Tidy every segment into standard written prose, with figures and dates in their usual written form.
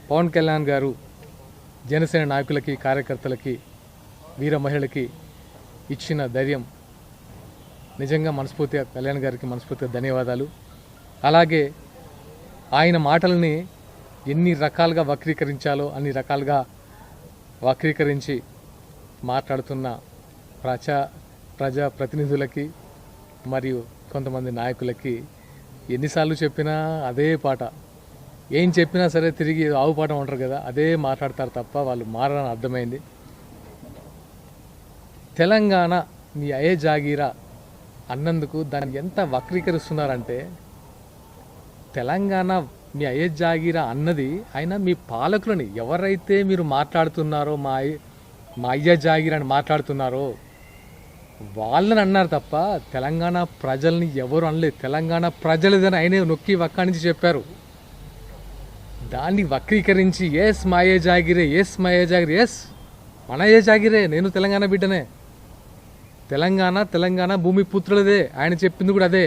పవన్ కళ్యాణ్ గారు జనసేన నాయకులకి, కార్యకర్తలకి, వీర మహిళలకి ఇచ్చిన ధైర్యం నిజంగా మనస్ఫూర్తిగా కళ్యాణ్ గారికి మనస్ఫూర్తిగా ధన్యవాదాలు. అలాగే ఆయన మాటల్ని ఎన్ని రకాలుగా వక్రీకరించాలో అన్ని రకాలుగా వక్రీకరించి మాట్లాడుతున్న ప్రజా ప్రతినిధులకి మరియు కొంతమంది నాయకులకి ఎన్నిసార్లు చెప్పినా అదే పాట, ఏం చెప్పినా సరే తిరిగి ఆవు పాట ఉంటారు కదా, అదే మాట్లాడతారు తప్ప వాళ్ళు మారని అర్థమైంది. తెలంగాణ మీ అయ్యే జాగీరా అన్నందుకు దాన్ని ఎంత వక్రీకరిస్తున్నారంటే, తెలంగాణ మీ అయ్యే జాగీరా అన్నది ఆయన మీ పాలకులని ఎవరైతే మీరు మాట్లాడుతున్నారో మా అయ్య జాగీరా అని మాట్లాడుతున్నారో వాళ్ళని అన్నారు తప్ప తెలంగాణ ప్రజల్ని ఎవరు అనలేదు. తెలంగాణ ప్రజలదని ఆయనే నొక్కి వక్కానించి చెప్పారు. దాన్ని వక్రీకరించి ఎస్ మా అయ్యే జాగిరే, ఎస్ మా అయ్యే జాగిరే, ఎస్ మన అయ్యే జాగిరే, నేను తెలంగాణ బిడ్డనే, తెలంగాణ భూమి పుత్రులదే, ఆయన చెప్పింది కూడా అదే.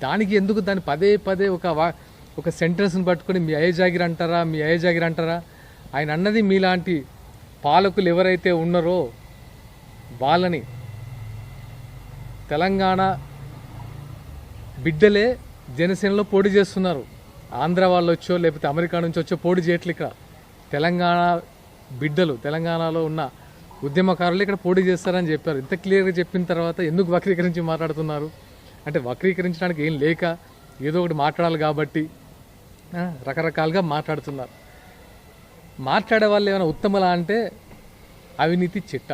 దానికి ఎందుకు దాన్ని పదే పదే ఒక సెంటెన్స్ని పట్టుకొని మీ అయ్యే జాగిరి అంటారా, మీ అయ్యే జాగిరి అంటారా? ఆయన అన్నది మీలాంటి పాలకులు ఎవరైతే ఉన్నారో వాళ్ళని, తెలంగాణ బిడ్డలే జనసేనలో పోటీ చేస్తున్నారు. ఆంధ్ర వాళ్ళు వచ్చో లేకపోతే అమెరికా నుంచి వచ్చో పోటీ చేయట్లే. ఇక్కడ తెలంగాణ బిడ్డలు, తెలంగాణలో ఉన్న ఉద్యమకారులు ఇక్కడ పోటీ చేస్తారని చెప్పారు. ఇంత క్లియర్గా చెప్పిన తర్వాత ఎందుకు వక్రీకరించి మాట్లాడుతున్నారు? అంటే వక్రీకరించడానికి ఏం లేక ఏదో ఒకటి మాట్లాడాలి కాబట్టి రకరకాలుగా మాట్లాడుతున్నారు. మాట్లాడే వాళ్ళు ఏమైనా ఉత్తమలా అంటే అవినీతి చిట్ట.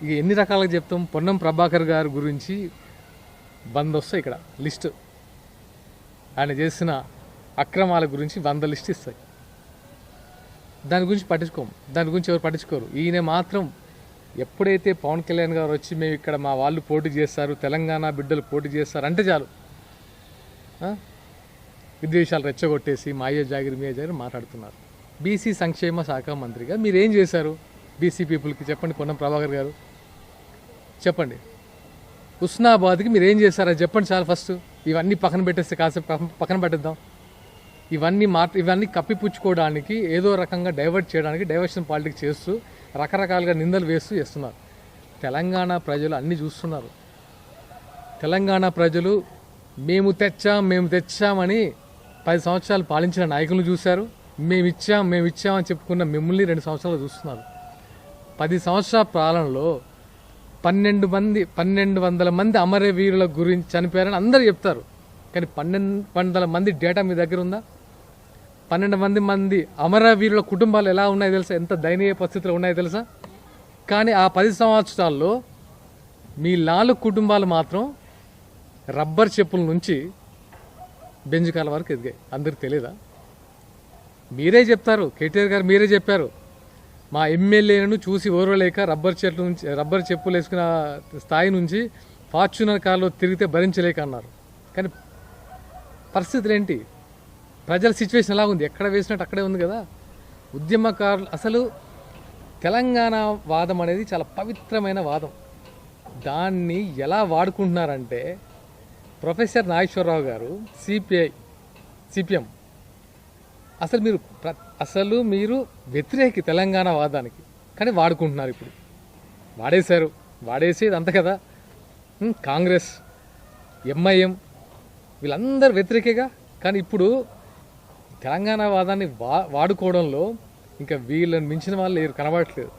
ఇక ఎన్ని రకాలుగా చెప్తాం? పొన్నం ప్రభాకర్ గారి గురించి 100 వస్తాయి ఇక్కడ లిస్టు. ఆయన చేసిన అక్రమాల గురించి 100 లిస్ట్ ఇస్తాయి. దాని గురించి పట్టించుకోము, దాని గురించి ఎవరు పట్టించుకోరు. ఈయన మాత్రం ఎప్పుడైతే పవన్ కళ్యాణ్ గారు వచ్చి మేము ఇక్కడ మా వాళ్ళు పోటీ చేస్తారు, తెలంగాణ బిడ్డలు పోటీ చేస్తారు అంటే చాలు విద్వేషాలు రెచ్చగొట్టేసి మా అయ్యే జాగిరి మీ అయ్యే జాగిరి మాట్లాడుతున్నారు. బీసీ సంక్షేమ శాఖ మంత్రిగా మీరేం చేశారు బీసీ పీపుల్కి? చెప్పండి పొన్నం ప్రభాకర్ గారు, చెప్పండి. హుస్నాబాద్కి మీరు ఏం చేశారో చెప్పండి చాలు. ఫస్ట్ ఇవన్నీ పక్కన పెట్టేస్తే కాసేపు పక్కన పెట్టేద్దాం. ఇవన్నీ కప్పిపుచ్చుకోవడానికి, ఏదో రకంగా డైవర్ట్ చేయడానికి డైవర్షన్ పాలిటిక్స్ చేస్తూ రకరకాలుగా నిందలు వేస్తూ చేస్తున్నారు. తెలంగాణ ప్రజలు అన్నీ చూస్తున్నారు. తెలంగాణ ప్రజలు మేము తెచ్చామని 10 సంవత్సరాలు పాలించిన నాయకులను చూశారు. మేము ఇచ్చామని చెప్పుకున్న మిమ్మల్ని 2 సంవత్సరాలు చూస్తున్నారు. 10 సంవత్సరాల పాలనలో 1200 మంది అమరవీరుల గురించి చనిపోయారని అందరూ చెప్తారు. కానీ 1200 మంది డేటా మీ దగ్గర ఉందా? 12 మంది అమరవీరుల కుటుంబాలు ఎలా ఉన్నాయో తెలుసా? ఎంత దయనీయ పరిస్థితులు ఉన్నాయో తెలుసా? కానీ ఆ 10 సంవత్సరాల్లో మీ 4 కుటుంబాలు మాత్రం రబ్బర్ చెప్పుల నుంచి బెంజ్ కాల వరకు ఎదిగాయి. అందరికి తెలియదా? మీరే చెప్తారు, కేటీఆర్ గారు మీరే చెప్పారు, మా ఎమ్మెల్యేలను చూసి ఓర్వలేక రబ్బర్ చెప్పులు వేసుకున్న స్థాయి నుంచి ఫార్చ్యూనర్ కార్లో తిరిగితే భరించలేక అన్నారు. కానీ పరిస్థితులు ఏంటి? ప్రజల సిచ్యువేషన్ ఎలా ఉంది? ఎక్కడ వేసినట్టు అక్కడే ఉంది కదా. ఉద్యమకారులు అసలు తెలంగాణ వాదం అనేది చాలా పవిత్రమైన వాదం. దాన్ని ఎలా వాడుకుంటున్నారంటే, ప్రొఫెసర్ నాగేశ్వరరావు గారు సిపిఎం అసలు మీరు వ్యతిరేకి తెలంగాణ వాదానికి, కానీ వాడుకుంటున్నారు. ఇప్పుడు వాడేసేది అంత కదా. కాంగ్రెస్, ఎంఐఎం వీళ్ళందరూ వ్యతిరేకేగా. కానీ ఇప్పుడు తెలంగాణ వాదాన్ని వాడుకోవడంలో ఇంకా వీళ్ళని మించిన వాళ్ళు లేరు, కనబడట్లేదు.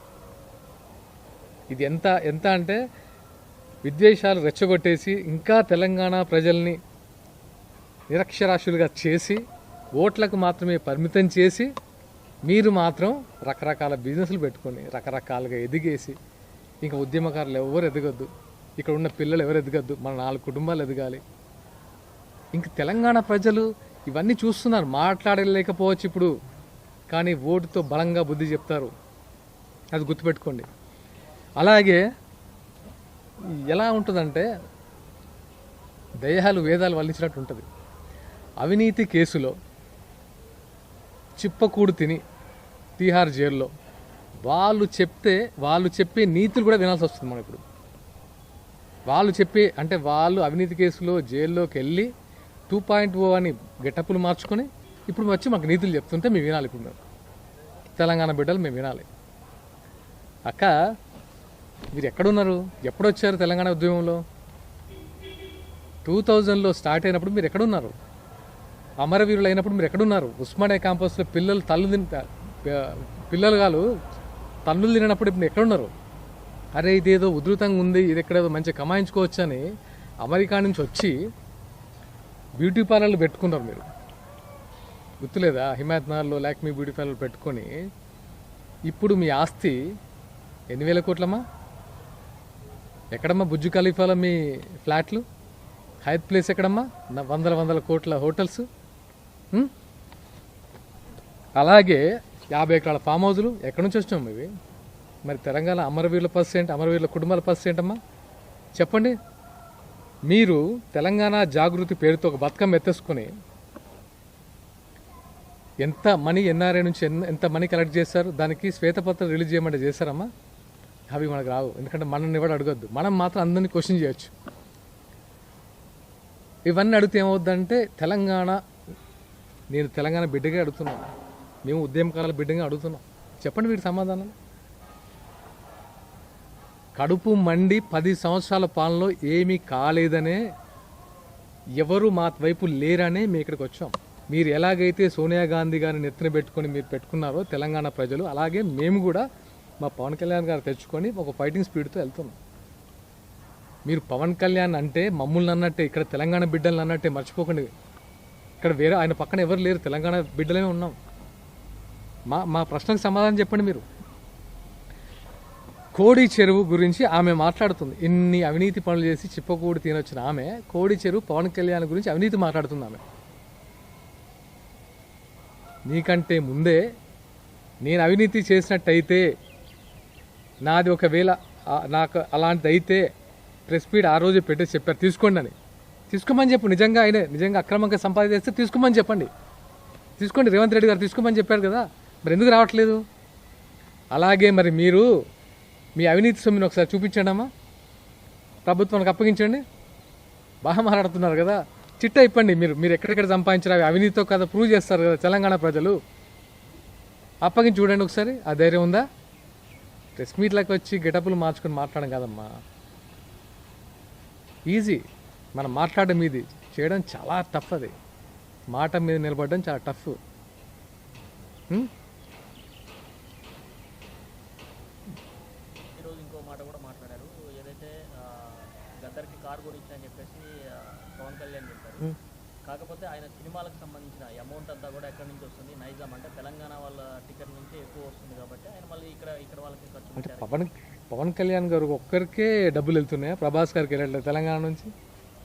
ఇది ఎంత అంటే విద్వేషాలు రెచ్చగొట్టేసి ఇంకా తెలంగాణ ప్రజల్ని నిరక్షరాస్యులుగా చేసి ఓట్లకు మాత్రమే పరిమితం చేసి మీరు మాత్రం రకరకాల బిజినెస్లు పెట్టుకొని రకరకాలుగా ఎదిగేసి ఇంకా ఉద్యమకారులు ఎవరు ఎదగద్దు, ఇక్కడ ఉన్న పిల్లలు ఎవరు ఎదగద్దు, మన 4 కుటుంబాలు ఎదగాలి. ఇంక తెలంగాణ ప్రజలు ఇవన్నీ చూస్తున్నారు. మాట్లాడలేకపోవచ్చు ఇప్పుడు, కానీ ఓటుతో బలంగా బుద్ధి చెప్తారు. అది గుర్తుపెట్టుకోండి. అలాగే ఎలా ఉంటుందంటే దయ్యాలు వేదాలు వల్లించినట్టు ఉంటుంది. అవినీతి కేసులో చిప్పకూడు తిని తీహార్ జైల్లో వాళ్ళు చెప్పే నీతులు కూడా వినాల్సి వస్తుంది. మనం ఇప్పుడు వాళ్ళు అవినీతి కేసులో జైల్లోకి వెళ్ళి 2.0 అని గెటప్పులు మార్చుకొని ఇప్పుడు వచ్చి మాకు నీతులు చెప్తుంటే మేము వినాలి. ఇప్పుడు మేము తెలంగాణ బిడ్డలు మేము వినాలి. అక్క, మీరు ఎక్కడున్నారు? ఎప్పుడు వచ్చారు తెలంగాణ ఉద్యమంలో? 2000లో స్టార్ట్ అయినప్పుడు మీరు ఎక్కడున్నారు? అమరవీరులు అయినప్పుడు మీరు ఎక్కడున్నారు? ఉస్మానియా క్యాంపస్లో పిల్లలు పిల్లలు కాదు తల్లులు తినప్పుడు ఇప్పుడు ఎక్కడున్నారు? అరే ఇదేదో ఉధృతంగా ఉంది, ఇది ఎక్కడేదో మంచిగా కమాయించుకోవచ్చు అని అమెరికా నుంచి వచ్చి బ్యూటీ పార్లర్లు పెట్టుకున్నారు. మీరు గుర్తులేదా? హిమాయత్ నగర్లో లాక్మీ బ్యూటీ పార్లర్ పెట్టుకొని ఇప్పుడు మీ ఆస్తి 8,000 కోట్లమ్మా. ఎక్కడమ్మా బుజ్జు ఖలీఫాలో మీ ఫ్లాట్లు? హైత్ ప్లేస్ ఎక్కడమ్మా? వందల కోట్ల హోటల్స్. అలాగే 50 ఎకరాల ఫామ్ హౌజులు ఎక్కడి నుంచి వచ్చినాం ఇవి? మరి తెలంగాణ అమరవీరుల పర్సెంట్, అమరవీరుల కుటుంబాల పర్సెంట్ అమ్మా చెప్పండి. మీరు తెలంగాణ జాగృతి పేరుతో ఒక బతుకమ్మ ఎత్తేసుకొని ఎంత మనీ ఎన్ఆర్ఐ నుంచి ఎంత మనీ కలెక్ట్ చేశారు? దానికి శ్వేతపత్రం రిలీజ్ చేయమంటే చేశారమ్మా? అవి మనకు రావు, ఎందుకంటే మనల్ని ఎవరు అడగొద్దు. మనం మాత్రం అందరినీ క్వశ్చన్ చేయొచ్చు. ఇవన్నీ అడిగితే ఏమవుద్దంటే నేను తెలంగాణ బిడ్డగా అడుగుతున్నాను, మేము ఉద్యమకాల బిడ్డగా అడుగుతున్నాం. చెప్పండి వీటి సమాధానం. కడుపు మండి 10 సంవత్సరాల పాలనలో ఏమీ కాలేదనే, ఎవరు మా వైపు లేరనే మేము ఇక్కడికి వచ్చాం. మీరు ఎలాగైతే సోనియా గాంధీ గారిని నెత్తిన పెట్టుకొని మీరు పెట్టుకున్నారో తెలంగాణ ప్రజలు, అలాగే మేము కూడా మా పవన్ కళ్యాణ్ గారు తెచ్చుకొని ఒక ఫైటింగ్ స్పీడ్తో వెళ్తున్నాం. మీరు పవన్ కళ్యాణ్ అంటే మమ్మల్ని అన్నట్టే, ఇక్కడ తెలంగాణ బిడ్డలను అన్నట్టే మర్చిపోకండి. ఇక్కడ వేరే ఆయన పక్కన ఎవరు లేరు, తెలంగాణ బిడ్డలమే ఉన్నాం. మా ప్రశ్నకు సమాధానం చెప్పండి. మీరు కోడి చెరువు గురించి ఆమె మాట్లాడుతుంది. ఇన్ని అవినీతి పనులు చేసి చిప్పకూడి తినొచ్చిన ఆమె కోడి చెరువు పవన్ కళ్యాణ్ గురించి అవినీతి మాట్లాడుతుంది. ఆమె నీకంటే ముందే నేను అవినీతి చేసినట్టయితే, నాది ఒకవేళ నాకు అలాంటిది అయితే ప్రెస్ మీట్ ఆ రోజు పెట్టి చెప్పారు తీసుకోండి అని. తీసుకోమని చెప్పు. నిజంగా అక్రమంగా సంపాదిస్తే తీసుకోమని చెప్పండి. తీసుకోండి, రేవంత్ రెడ్డి గారు తీసుకోమని చెప్పారు కదా, మరి ఎందుకు రావట్లేదు? అలాగే మరి మీరు మీ అవినీతి సొమ్ముని ఒకసారి చూపించండి అమ్మా, ప్రభుత్వానికి అప్పగించండి. బాగా మాట్లాడుతున్నారు కదా, చిట్టా ఇప్పండి. మీరు ఎక్కడెక్కడ సంపాదించారు అవి అవినీతితో కదా ప్రూవ్ చేస్తారు కదా తెలంగాణ ప్రజలు. అప్పగించి చూడండి ఒకసారి. ఆ ధైర్యం ఉందా? ప్రెస్ మీట్లకు వచ్చి గెటప్లు మార్చుకొని మాట్లాడడం కాదమ్మా. ఈజీ. మనం మాట్లాడడం మీది, చేయడం చాలా టఫ్. అది మాట మీద నిలబడడం చాలా టఫ్. ఈరోజు ఇంకో మాట కూడా మాట్లాడారు, ఏదైతే గద్దర్కి కారు గురించి అని చెప్పేసి పవన్ కళ్యాణ్ చెప్పారు. కాకపోతే ఆయన సినిమాలకు సంబంధించిన అమౌంట్ అంతా కూడా ఎక్కడి నుంచి వస్తుంది? నైజాం అంటే తెలంగాణ వాళ్ళ టికెట్ నుంచి ఎక్కువ వస్తుంది కాబట్టి ఆయన మళ్ళీ ఇక్కడ వాళ్ళకి ఖర్చు పెట్టారు. పవన్ కళ్యాణ్ గారు ఒక్కరికే డబ్బులు వెళ్తున్నాయా? ప్రభాస్ గారికి వెళ్ళట్లేదు తెలంగాణ నుంచి?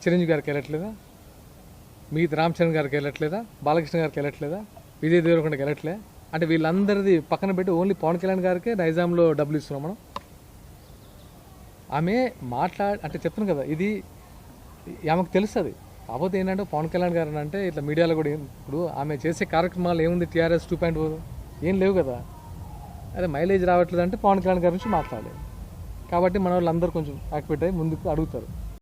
చిరంజీవి గారికి వెళ్ళట్లేదా? మిగతా రామ్ చరణ్ గారికి వెళ్ళట్లేదా? బాలకృష్ణ గారికి వెళ్ళట్లేదా? విజయ్ దేవరకొండకి వెళ్ళట్లే? అంటే వీళ్ళందరిది పక్కన పెట్టి ఓన్లీ పవన్ కళ్యాణ్ గారికే నైజాంలో డబ్బులు ఇస్తున్నాం మనం. ఆమె అంటే చెప్తున్నాను కదా, ఇది ఆమెకు తెలుస్తుంది. కాకపోతే ఏంటంటే పవన్ కళ్యాణ్ గారు అంటే ఇట్లా మీడియాలో కూడా ఇప్పుడు ఆమె చేసే కార్యక్రమాలు ఏముంది? TRS 2.0 ఏం లేవు కదా. అదే మైలేజ్ రావట్లేదు అంటే పవన్ కళ్యాణ్ గారి నుంచి మాట్లాడలేదు. కాబట్టి మన వాళ్ళందరూ కొంచెం యాక్టివేట్ అయ్యి ముందుకు అడుగుతారు.